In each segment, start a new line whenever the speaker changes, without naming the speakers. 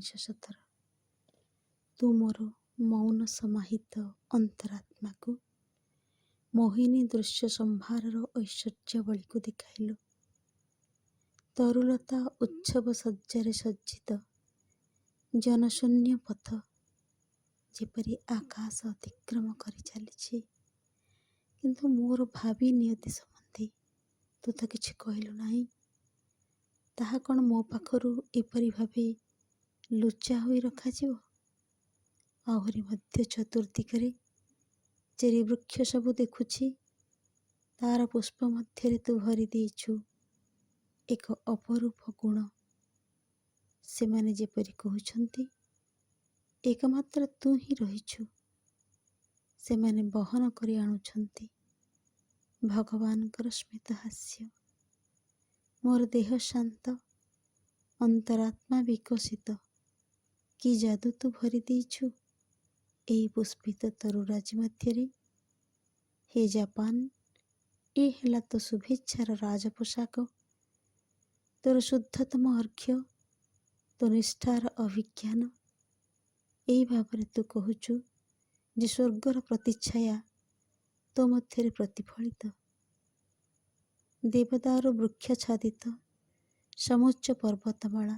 ମହିଷାସଥର। ତୁ ମୋର ମୌନ ସମାହିତ ଅନ୍ତରାତ୍ମାକୁ ମୋହିନୀ ଦୃଶ୍ୟ ସମ୍ଭାରର ଐଶ୍ୱର୍ଯ୍ୟାବଳୀକୁ ଦେଖାଇଲୁ। ତରୁଲତା ଉତ୍ସବ ସଜ୍ଜାରେ ସଜ୍ଜିତ ଜନଶୂନ୍ୟ ପଥ ଯେପରି ଆକାଶ ଅତିକ୍ରମ କରି ଚାଲିଛି, କିନ୍ତୁ ମୋର ଭାବି ନିୟତି ସମ୍ବନ୍ଧୀ ତୁ ତ କିଛି କହିଲୁ ନାହିଁ। ତାହା କ'ଣ ମୋ ପାଖରୁ ଏପରି ଭାବେ ଲୁଚା ହୋଇ ରଖାଯିବ? ଆହୁରି ମଧ୍ୟ ଚତୁର୍ଦିଗରେ ଚେରି ବୃକ୍ଷ ସବୁ ଦେଖୁଛି, ତାର ପୁଷ୍ପ ମଧ୍ୟରେ ତୁ ଭରି ଦେଇଛୁ ଏକ ଅପରୂପ ଗୁଣ। ସେମାନେ ଯେପରି କହୁଛନ୍ତି ଏକମାତ୍ର ତୁ ହିଁ ରହିଛୁ। ସେମାନେ ବହନ କରି ଆଣୁଛନ୍ତି ଭଗବାନଙ୍କର ସ୍ମିତ ହାସ୍ୟ। ମୋର ଦେହ ଶାନ୍ତ, ଅନ୍ତରାତ୍ମା ବିକଶିତ। କି ଯାଦୁ ତୁ ଭରି ଦେଇଛୁ ଏହି ପୁଷ୍ପିତ ତରୁରାଜି ମଧ୍ୟରେ। ହେ ଜାପାନ, ଏ ହେଲା ତୋ ଶୁଭେଚ୍ଛାର ରାଜପୋଷାକ, ତୋର ଶୁଦ୍ଧତମ ଅର୍ଘ୍ୟ, ତୋ ନିଷ୍ଠାର ଅଭିଜ୍ଞାନ। ଏହି ଭାବରେ ତୁ କହୁଛୁ ଯେ ସ୍ୱର୍ଗର ପ୍ରତିଚ୍ଛାୟା ତୋ ମଧ୍ୟରେ ପ୍ରତିଫଳିତ। ଦେବଦାରୁ ବୃକ୍ଷାଚ୍ଛାଦିତ ସମୁଚ୍ଚ ପର୍ବତମାଳା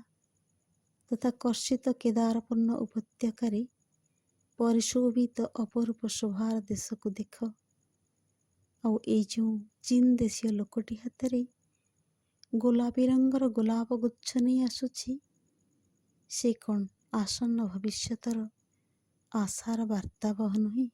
ତଥା କର୍ଷିତ କେଦାରପୂର୍ଣ୍ଣ ଉପତ୍ୟକାରେ ପରିଶୋଭିତ ଅପରୂପ ଶୋଭାର ଦେଶକୁ ଦେଖ। ଆଉ ଏଇ ଯେଉଁ ଚୀନ ଦେଶୀୟ ଲୋକଟି ହାତରେ ଗୋଲାପୀ ରଙ୍ଗର ଗୋଲାପ ଗୁଚ୍ଛ ନେଇ ଆସୁଛି, ସେ କ'ଣ ଆସନ୍ନ ଭବିଷ୍ୟତର ଆଶାର ବାର୍ତ୍ତାବହ ନୁହେଁ?